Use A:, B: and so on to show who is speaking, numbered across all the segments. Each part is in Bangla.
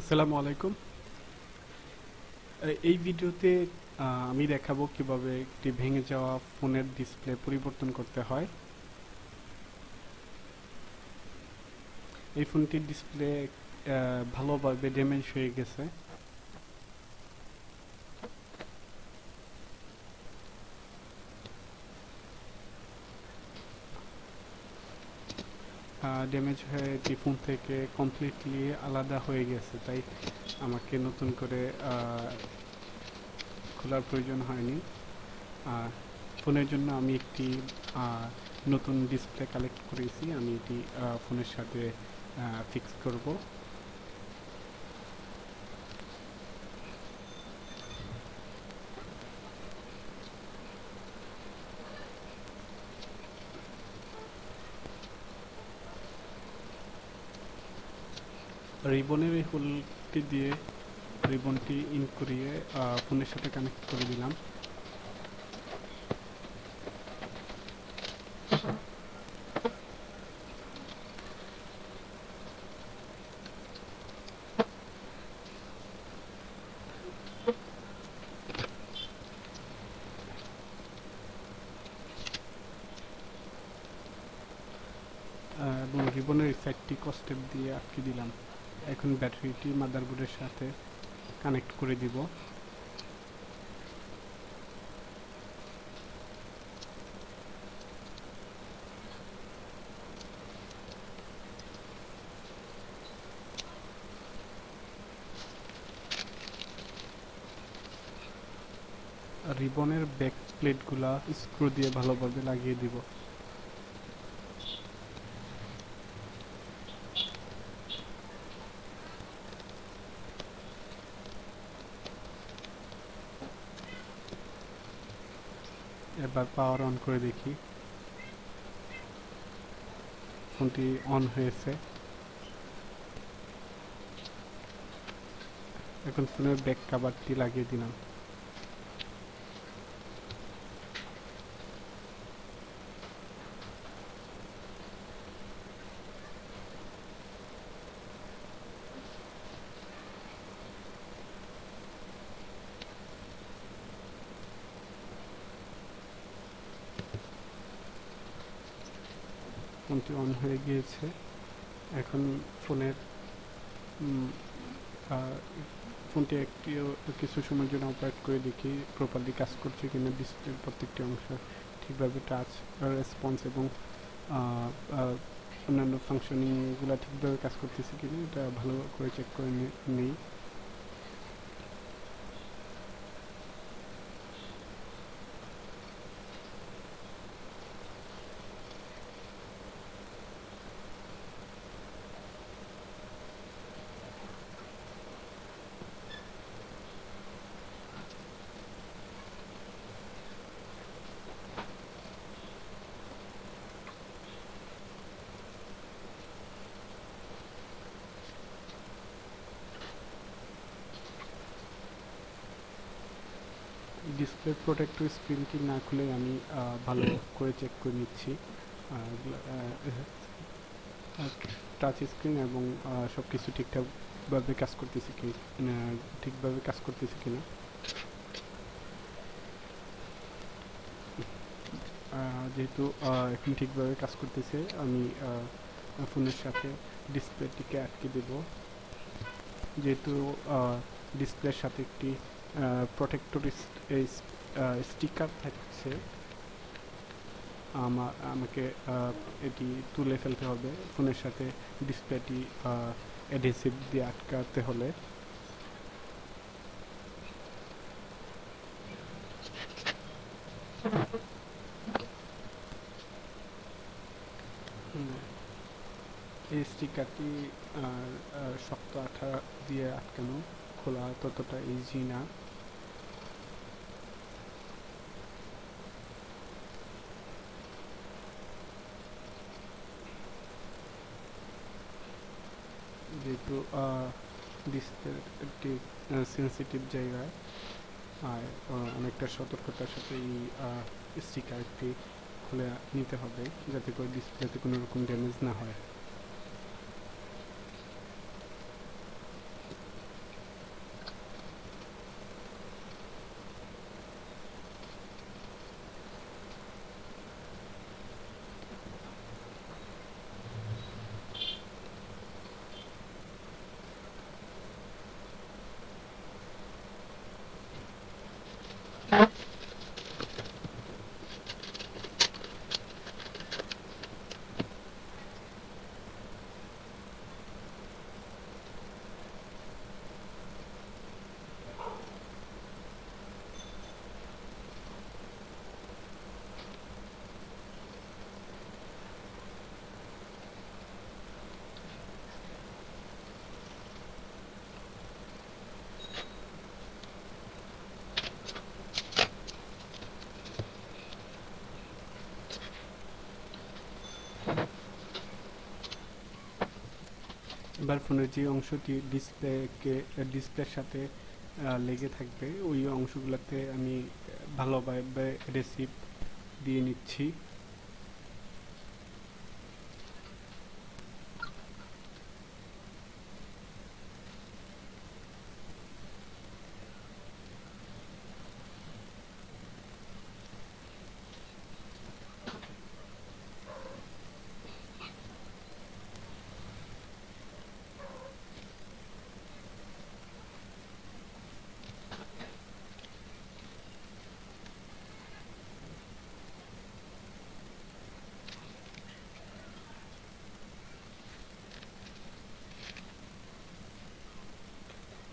A: আসসালামু আলাইকুম। এই ভিডিওতে আমি দেখাবো কিভাবে একটি ভেঙে যাওয়া ফোনের ডিসপ্লে পরিবর্তন করতে হয়। এই ফোনটির ডিসপ্লে ভালোভাবে ড্যামেজ হয়ে গেছে। ড্যামেজ হয়ে এটি ফোন থেকে কমপ্লিটলি আলাদা হয়ে গেছে, তাই আমাকে নতুন করে খোলার প্রয়োজন হয়নি। ফোনের জন্য আমি একটি নতুন ডিসপ্লে কালেক্ট করেছি। আমি এটি ফোনের সাথে ফিক্স করব। রিবনের এই হোলটি দিয়ে রিবনটি ইন করিয়ে ফোনের সাথে কানেক্ট করে দিলাম। এবং রিবনের এই সাইডটি কস্টেপ দিয়ে আটকে দিলাম। এখন ব্যাটারিটি মাদারবোর্ডের সাথে কানেক্ট করে দিব। রিবনের ব্যাক প্লেটগুলা স্ক্রু দিয়ে ভালোভাবে লাগিয়ে দিব। এবার পাওয়ার অন করে দেখি, ফোনটি অন হয়েছে। এখন ফোনের ব্যাক কভারটি লাগিয়ে দিলাম। ফোনটি অন হয়ে গিয়েছে। এখন ফোনের ফোনটি কিছু সময়ের জন্য অপারেট করে দেখি প্রপারলি কাজ করছে কিনা, ডিসপ্লের প্রত্যেকটি অংশ ঠিকভাবে টাচ রেসপন্স এবং অন্যান্য ফাংশনিংগুলো ঠিকভাবে কাজ করতেছে কিনা এটা ভালো করে চেক করে নেই। ডিসপ্লে প্রোটেক্টর স্ক্রিনটি না খুলে আমি ভালো করে চেক করে নিচ্ছি টাচ স্ক্রিন এবং সব কিছু ঠিকঠাকভাবে কাজ করতেছে কিনা। যেহেতু এখন ঠিকভাবে কাজ করতেছে, আমি ফোনের সাথে ডিসপ্লেটিকে আটকে দেব। যেহেতু ডিসপ্লের সাথে একটি প্রোটেক্টর স্টিকার থাকছে, আমাকে এটি তুলে ফেলতে হবে। ফোনের সাথে ডিসপ্লেটি অ্যাডহেসিভ দিয়ে আটকাতে হলে এই স্টিকারটি শক্ত আঠা দিয়ে আটকানো, খোলা ততটা ইজি না। যেহেতু ডিসপ্লে একটি সেন্সিটিভ জায়গায়, আর অনেকটা সতর্কতার সাথে এই স্টিকারটি খুলে নিতে হবে যাতে করে ডিসপ্লেতে কোনো রকম ড্যামেজ না হয়। এবার ফোনের যে অংশটি ডিসপ্লের সাথে লেগে থাকবে ওই অংশগুলোতে আমি ভালোভাবে অ্যাডহেসিভ দিয়ে নিচ্ছি।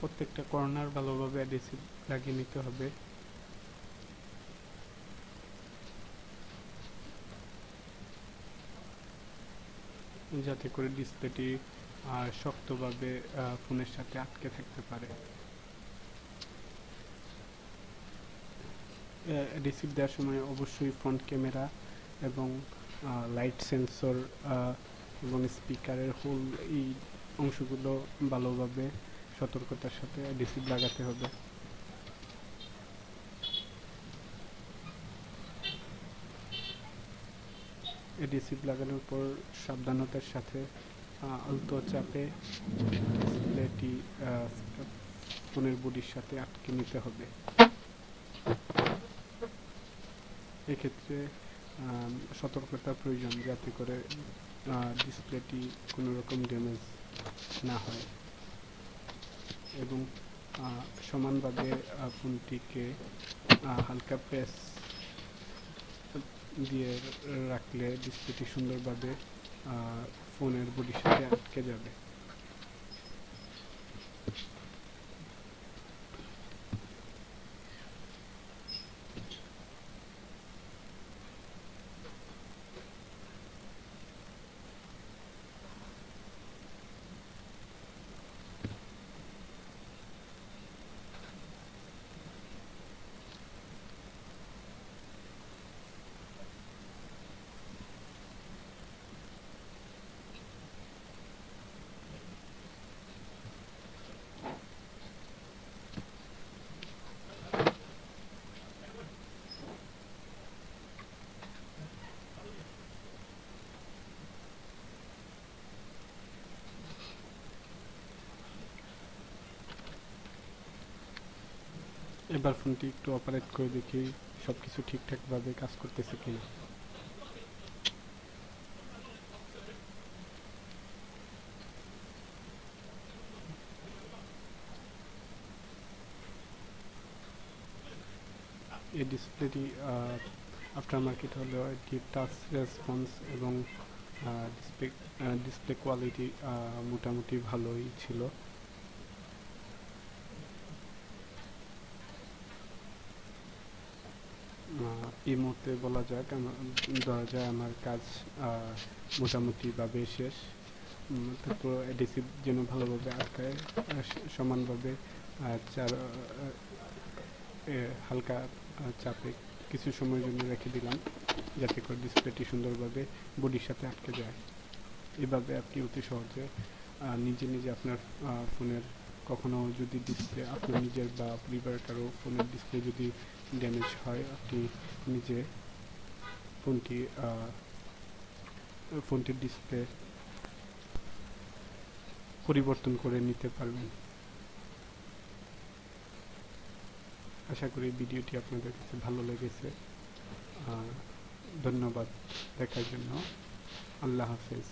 A: প্রত্যেকটা কর্নার ভালোভাবে অ্যাডহেসিভ লাগিয়ে নিতে হবে। যাতে করে ডিসপ্লেটি শক্তভাবে ফোনের সাথে আটকে থাকতে পারে। অ্যাডহেসিভ দেওয়ার সময় অবশ্যই ফ্রন্ট ক্যামেরা এবং লাইট সেন্সর এবং স্পিকারের হোল এই অংশগুলো ভালোভাবে সতর্কতার সাথে অ্যাডহেসিভ লাগাতে হবে। অ্যাডহেসিভ লাগানোর পর সাবধানতার সাথে আলতো চাপে ডিসপ্লেটি ফোনের বডির সাথে আটকে নিতে হবে। এক্ষেত্রে সতর্কতার প্রয়োজন যাতে করে ডিসপ্লেটি কোনো রকম ড্যামেজ না হয় এবং সমানভাবে ফোনটিকে হালকা প্রেস দিয়ে রাখলে ডিসপ্লেটি সুন্দরভাবে ফোনের বডির সাথে আটকে যাবে। এবার ফোনটি একটু অপারেট করে দেখি সবকিছু ঠিকঠাকভাবে কাজ করতেছে কিনা। এই ডিসপ্লেটি আফটার মার্কেট হলেও এটি টাচ রেসপন্স এবং ডিসপ্লে কোয়ালিটি মোটামুটি ভালোই ছিল। এই মুহূর্তে ধরা যায় আমার কাজ মোটামুটিভাবে শেষ। তারপর অ্যাডহেসিভ যেন ভালোভাবে আটকায় সমানভাবে হালকা চাপে কিছু সময়ের জন্য রেখে দিলাম যাতে করে ডিসপ্লেটি সুন্দরভাবে বডির সাথে আটকে যায়। এভাবে আপনি অতি সহজে নিজে আপনার ফোনের কখনো যদি ডিসপ্লে আপনার নিজের বা পরিবারের কারো ফোনের ডিসপ্লে যদি ড্যামেজ হয় আপনি নিজে ফোনটির ডিসপ্লে পরিবর্তন করে নিতে পারবেন। আশা করি ভিডিওটি আপনাদের কাছে ভালো লেগেছে। ধন্যবাদ দেখার জন্য। আল্লাহ হাফেজ।